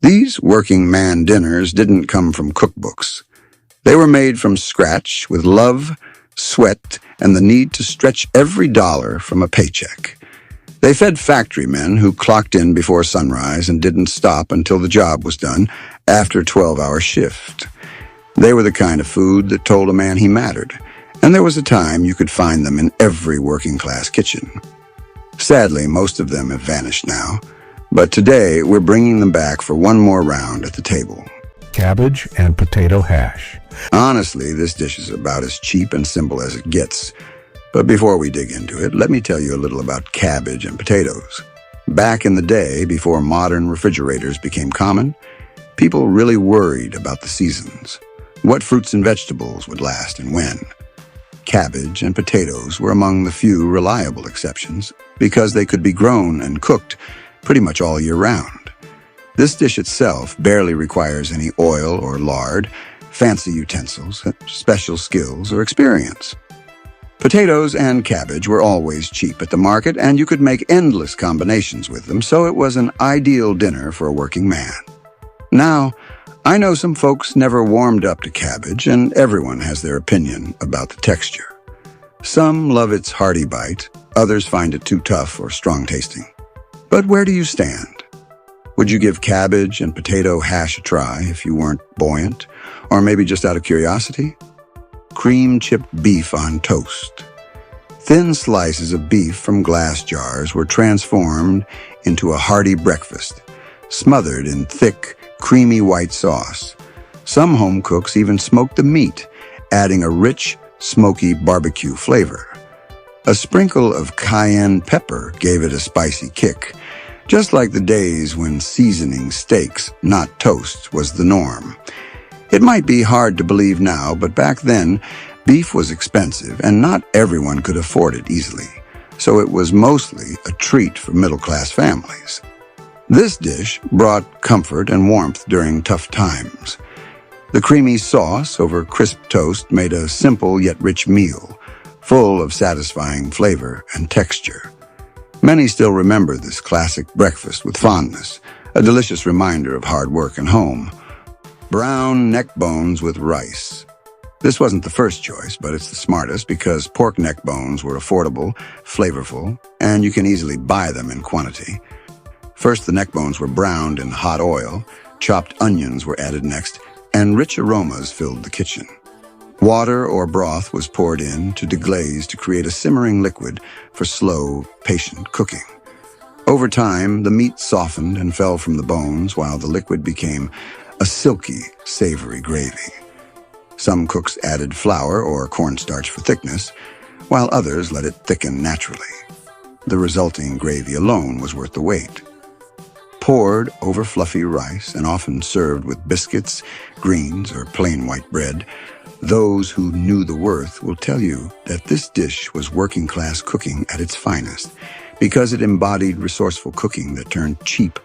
These working man dinners didn't come from cookbooks. They were made from scratch with love, sweat, and the need to stretch every dollar from a paycheck. They fed factory men who clocked in before sunrise and didn't stop until the job was done after a 12-hour shift. They were the kind of food that told a man he mattered, and there was a time you could find them in every working-class kitchen. Sadly, most of them have vanished now, but today we're bringing them back for one more round at the table. Cabbage and potato hash. Honestly, this dish is about as cheap and simple as it gets. But before we dig into it, let me tell you a little about cabbage and potatoes. Back in the day, before modern refrigerators became common, people really worried about the seasons. What fruits and vegetables would last and when? Cabbage and potatoes were among the few reliable exceptions because they could be grown and cooked pretty much all year round. This dish itself barely requires any oil or lard, fancy utensils, special skills, or experience. Potatoes and cabbage were always cheap at the market, and you could make endless combinations with them, so it was an ideal dinner for a working man. Now, I know some folks never warmed up to cabbage, and everyone has their opinion about the texture. Some love its hearty bite, others find it too tough or strong-tasting. But where do you stand? Would you give cabbage and potato hash a try if you weren't buoyant, or maybe just out of curiosity? Cream-chipped beef on toast. Thin slices of beef from glass jars were transformed into a hearty breakfast, smothered in thick, creamy white sauce. Some home cooks even smoked the meat, adding a rich, smoky barbecue flavor. A sprinkle of cayenne pepper gave it a spicy kick, just like the days when seasoning steaks, not toast, was the norm. It might be hard to believe now, but back then, beef was expensive and not everyone could afford it easily, so it was mostly a treat for middle-class families. This dish brought comfort and warmth during tough times. The creamy sauce over crisp toast made a simple yet rich meal, full of satisfying flavor and texture. Many still remember this classic breakfast with fondness, a delicious reminder of hard work and home. Brown neck bones with rice. This wasn't the first choice, but it's the smartest because pork neck bones were affordable, flavorful, and you can easily buy them in quantity. First, the neck bones were browned in hot oil, chopped onions were added next, and rich aromas filled the kitchen. Water or broth was poured in to deglaze to create a simmering liquid for slow, patient cooking. Over time, the meat softened and fell from the bones while the liquid became a silky, savory gravy. Some cooks added flour or cornstarch for thickness, while others let it thicken naturally. The resulting gravy alone was worth the wait. Poured over fluffy rice and often served with biscuits, greens, or plain white bread, those who knew the worth will tell you that this dish was working-class cooking at its finest because it embodied resourceful cooking that turned cheap,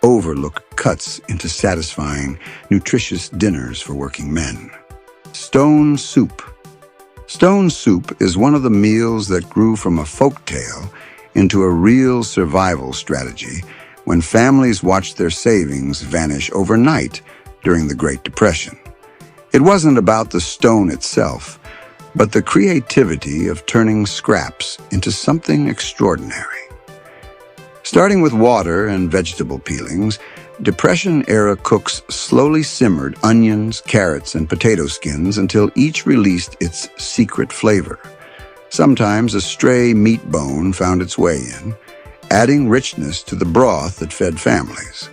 overlooked cuts into satisfying, nutritious dinners for working men. Stone soup. Stone soup is one of the meals that grew from a folk tale into a real survival strategy when families watched their savings vanish overnight during the Great Depression. It wasn't about the stone itself, but the creativity of turning scraps into something extraordinary. Starting with water and vegetable peelings, Depression-era cooks slowly simmered onions, carrots, and potato skins until each released its secret flavor. Sometimes a stray meat bone found its way in, adding richness to the broth that fed families.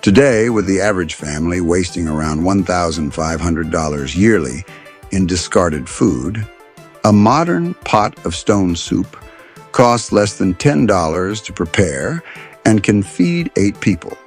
Today, with the average family wasting around $1,500 yearly in discarded food, a modern pot of stone soup costs less than $10 to prepare and can feed 8 people.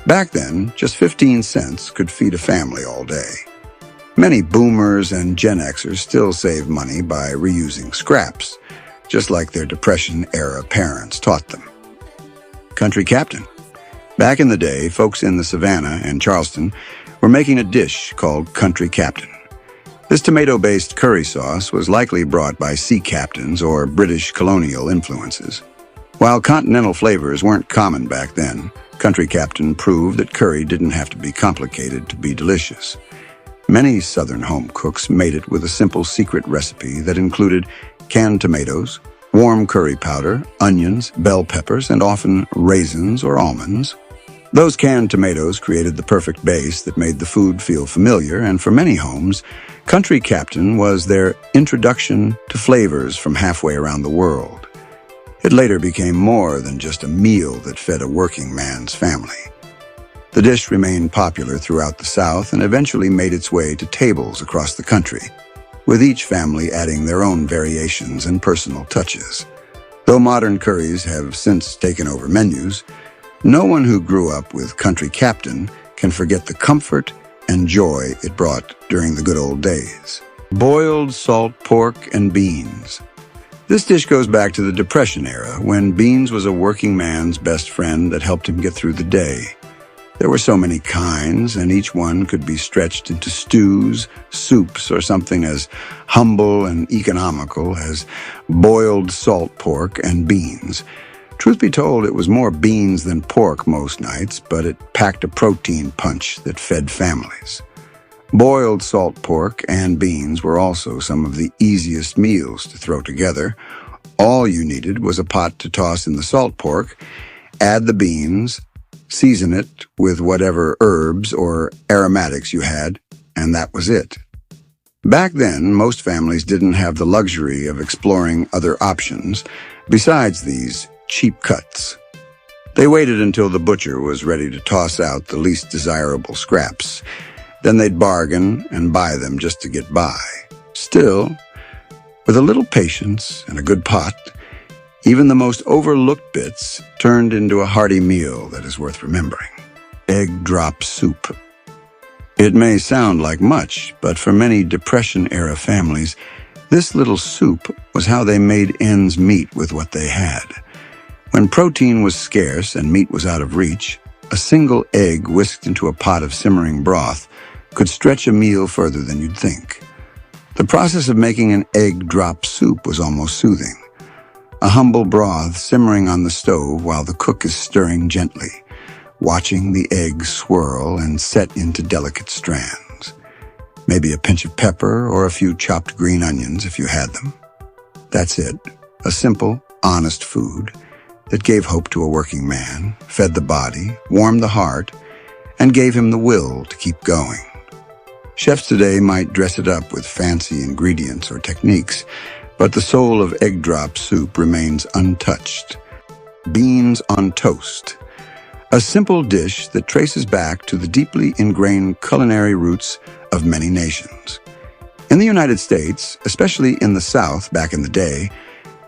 Back then, just 15 cents could feed a family all day. Many boomers and Gen Xers still save money by reusing scraps, just like their Depression-era parents taught them. Country Captain. Back in the day, folks in the Savannah and Charleston were making a dish called Country Captain. This tomato-based curry sauce was likely brought by sea captains or British colonial influences. While continental flavors weren't common back then, Country Captain proved that curry didn't have to be complicated to be delicious. Many Southern home cooks made it with a simple secret recipe that included canned tomatoes, warm curry powder, onions, bell peppers, and often raisins or almonds. Those canned tomatoes created the perfect base that made the food feel familiar, and for many homes, Country Captain was their introduction to flavors from halfway around the world. It later became more than just a meal that fed a working man's family. The dish remained popular throughout the South and eventually made its way to tables across the country, with each family adding their own variations and personal touches. Though modern curries have since taken over menus, no one who grew up with Country Captain can forget the comfort and joy it brought during the good old days. Boiled salt pork and beans. This dish goes back to the Depression era, when beans was a working man's best friend that helped him get through the day. There were so many kinds, and each one could be stretched into stews, soups, or something as humble and economical as boiled salt pork and beans. Truth be told, it was more beans than pork most nights, but it packed a protein punch that fed families. Boiled salt pork and beans were also some of the easiest meals to throw together. All you needed was a pot to toss in the salt pork, add the beans, season it with whatever herbs or aromatics you had, and that was it. Back then, most families didn't have the luxury of exploring other options besides these cheap cuts. They waited until the butcher was ready to toss out the least desirable scraps. Then they'd bargain and buy them just to get by. Still, with a little patience and a good pot, even the most overlooked bits turned into a hearty meal that is worth remembering. Egg drop soup. It may sound like much, but for many Depression-era families, this little soup was how they made ends meet with what they had. When protein was scarce and meat was out of reach, a single egg whisked into a pot of simmering broth could stretch a meal further than you'd think. The process of making an egg drop soup was almost soothing. A humble broth simmering on the stove while the cook is stirring gently, watching the eggs swirl and set into delicate strands. Maybe a pinch of pepper or a few chopped green onions if you had them. That's it, a simple, honest food that gave hope to a working man, fed the body, warmed the heart, and gave him the will to keep going. Chefs today might dress it up with fancy ingredients or techniques, but the soul of egg drop soup remains untouched. Beans on toast. A simple dish that traces back to the deeply ingrained culinary roots of many nations. In the United States, especially in the South back in the day,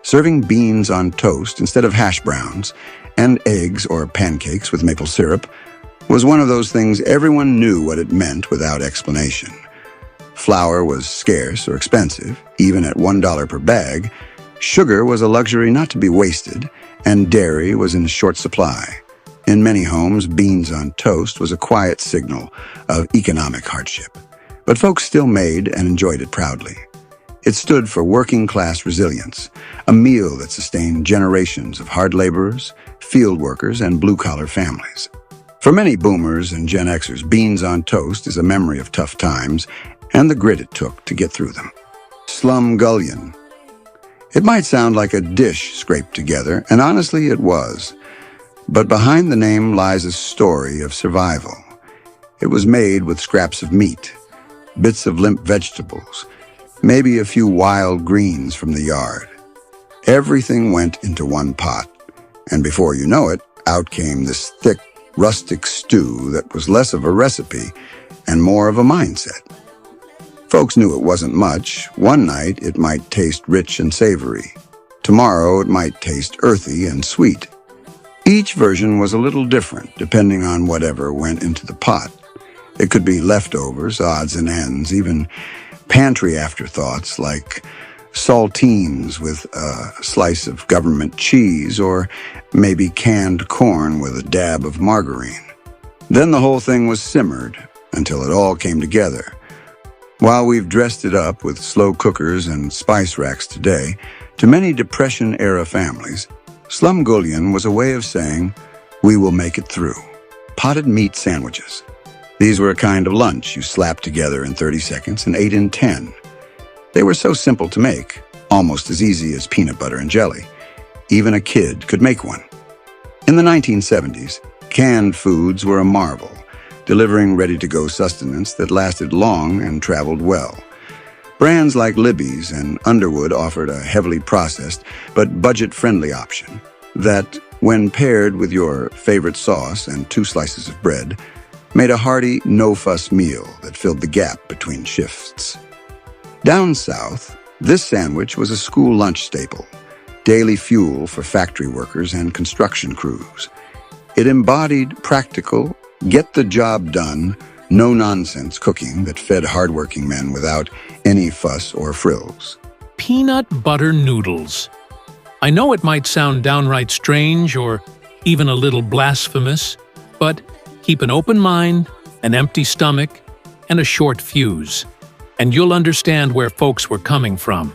serving beans on toast instead of hash browns and eggs or pancakes with maple syrup was one of those things everyone knew what it meant without explanation. Flour was scarce or expensive, even at $1 per bag. Sugar was a luxury not to be wasted, and dairy was in short supply. In many homes, beans on toast was a quiet signal of economic hardship. But folks still made and enjoyed it proudly. It stood for working-class resilience, a meal that sustained generations of hard laborers, field workers, and blue-collar families. For many boomers and Gen Xers, beans on toast is a memory of tough times and the grit it took to get through them. Slumgullion. It might sound like a dish scraped together, and honestly it was. But behind the name lies a story of survival. It was made with scraps of meat, bits of limp vegetables, maybe a few wild greens from the yard. Everything went into one pot, and before you know it, out came this thick, rustic stew that was less of a recipe and more of a mindset. Folks knew it wasn't much. One night, it might taste rich and savory. Tomorrow, it might taste earthy and sweet. Each version was a little different, depending on whatever went into the pot. It could be leftovers, odds and ends, even pantry afterthoughts like saltines with a slice of government cheese, or maybe canned corn with a dab of margarine. Then the whole thing was simmered until it all came together. While we've dressed it up with slow cookers and spice racks today, to many Depression-era families, slumgullion was a way of saying, "We will make it through." potted meat sandwiches. These were a kind of lunch you slapped together in 30 seconds and ate in 10. They were so simple to make, almost as easy as peanut butter and jelly. Even a kid could make one. In the 1970s, canned foods were a marvel, delivering ready-to-go sustenance that lasted long and traveled well. Brands like Libby's and Underwood offered a heavily processed but budget-friendly option that, when paired with your favorite sauce and 2 slices of bread, made a hearty, no-fuss meal that filled the gap between shifts. Down south, this sandwich was a school lunch staple, daily fuel for factory workers and construction crews. It embodied practical, get-the-job-done, no-nonsense cooking that fed hardworking men without any fuss or frills. Peanut butter noodles. I know it might sound downright strange or even a little blasphemous, but keep an open mind, an empty stomach, and a short fuse, and you'll understand where folks were coming from.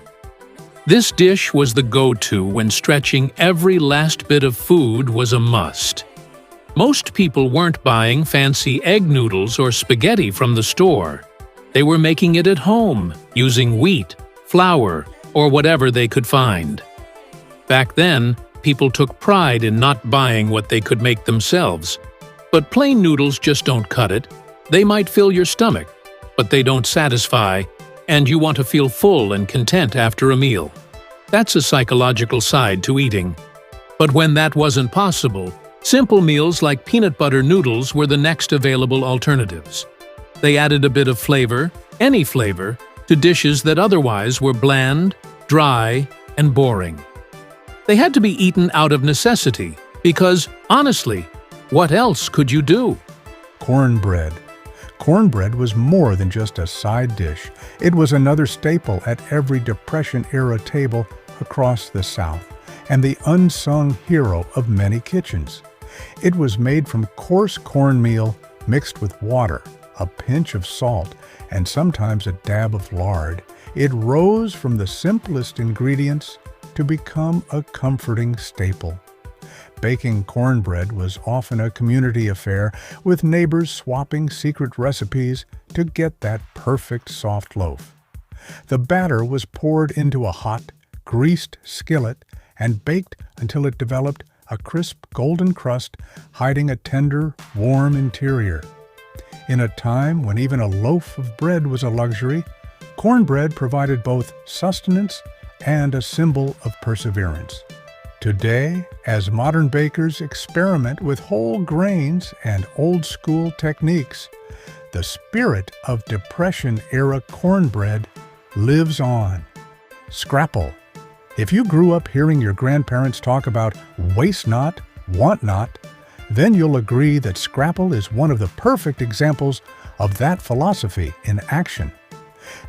This dish was the go-to when stretching every last bit of food was a must. Most people weren't buying fancy egg noodles or spaghetti from the store. They were making it at home, using wheat, flour, or whatever they could find. Back then, people took pride in not buying what they could make themselves. But plain noodles just don't cut it. They might fill your stomach, but they don't satisfy, and you want to feel full and content after a meal. That's a psychological side to eating. But when that wasn't possible, simple meals like peanut butter noodles were the next available alternatives. They added a bit of flavor, any flavor, to dishes that otherwise were bland, dry, and boring. They had to be eaten out of necessity, because, honestly, what else could you do? Cornbread. Cornbread was more than just a side dish. It was another staple at every Depression-era table across the South, and the unsung hero of many kitchens. It was made from coarse cornmeal mixed with water, a pinch of salt, and sometimes a dab of lard. It rose from the simplest ingredients to become a comforting staple. Baking cornbread was often a community affair, with neighbors swapping secret recipes to get that perfect soft loaf. The batter was poured into a hot, greased skillet and baked until it developed a crisp golden crust hiding a tender, warm interior. In a time when even a loaf of bread was a luxury, cornbread provided both sustenance and a symbol of perseverance. Today, as modern bakers experiment with whole grains and old-school techniques, the spirit of Depression-era cornbread lives on. Scrapple. If you grew up hearing your grandparents talk about waste not, want not, then you'll agree that scrapple is one of the perfect examples of that philosophy in action.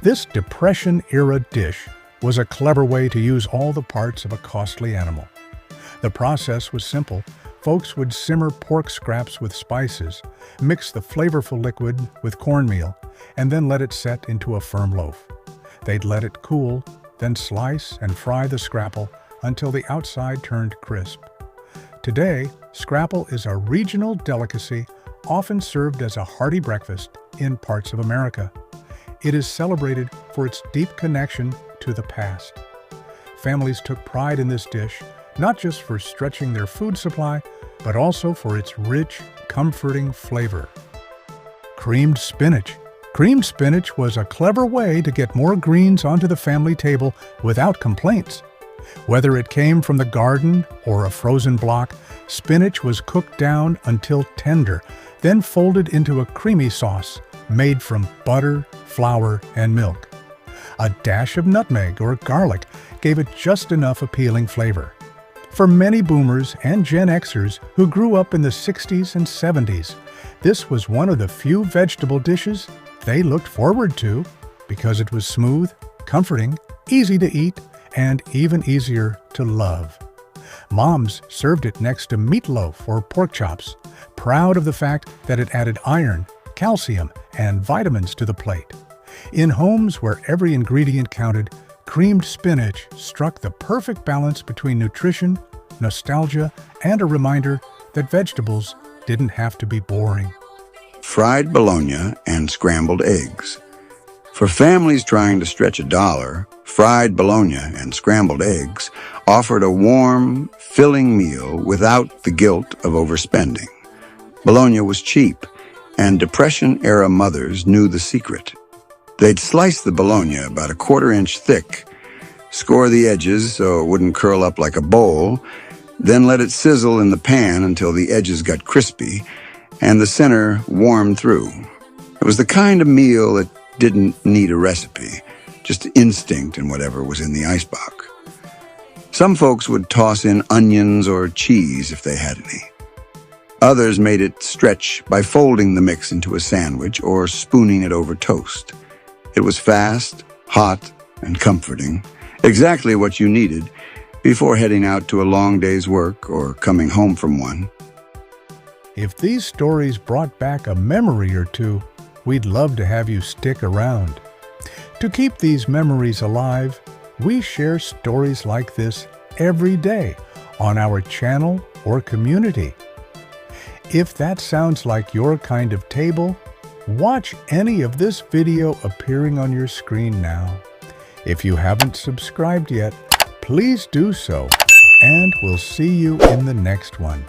This Depression-era dish was a clever way to use all the parts of a costly animal. The process was simple. Folks would simmer pork scraps with spices, mix the flavorful liquid with cornmeal, and then let it set into a firm loaf. They'd let it cool, then slice and fry the scrapple until the outside turned crisp. Today, scrapple is a regional delicacy often served as a hearty breakfast in parts of America. It is celebrated for its deep connection to the past. Families took pride in this dish, not just for stretching their food supply, but also for its rich, comforting flavor. Creamed spinach. Creamed spinach was a clever way to get more greens onto the family table without complaints. Whether it came from the garden or a frozen block, spinach was cooked down until tender, then folded into a creamy sauce made from butter, flour, and milk. A dash of nutmeg or garlic gave it just enough appealing flavor. For many boomers and Gen Xers who grew up in the 60s and 70s, this was one of the few vegetable dishes they looked forward to because it was smooth, comforting, easy to eat, and even easier to love. Moms served it next to meatloaf or pork chops, proud of the fact that it added iron, calcium, and vitamins to the plate. In homes where every ingredient counted, creamed spinach struck the perfect balance between nutrition, nostalgia, and a reminder that vegetables didn't have to be boring. Fried bologna and scrambled eggs. For families trying to stretch $1, fried bologna and scrambled eggs offered a warm, filling meal without the guilt of overspending. Bologna was cheap, and Depression-era mothers knew the secret. They'd slice the bologna about 1/4 inch thick, score the edges so it wouldn't curl up like a bowl, then let it sizzle in the pan until the edges got crispy and the center warmed through. It was the kind of meal that didn't need a recipe, just instinct and whatever was in the icebox. Some folks would toss in onions or cheese if they had any. Others made it stretch by folding the mix into a sandwich or spooning it over toast. It was fast, hot, and comforting, exactly what you needed before heading out to a long day's work or coming home from one. If these stories brought back a memory or two, we'd love to have you stick around. To keep these memories alive, we share stories like this every day on our channel or community. If that sounds like your kind of table, watch any of this video appearing on your screen now. If you haven't subscribed yet, please do so, and we'll see you in the next one.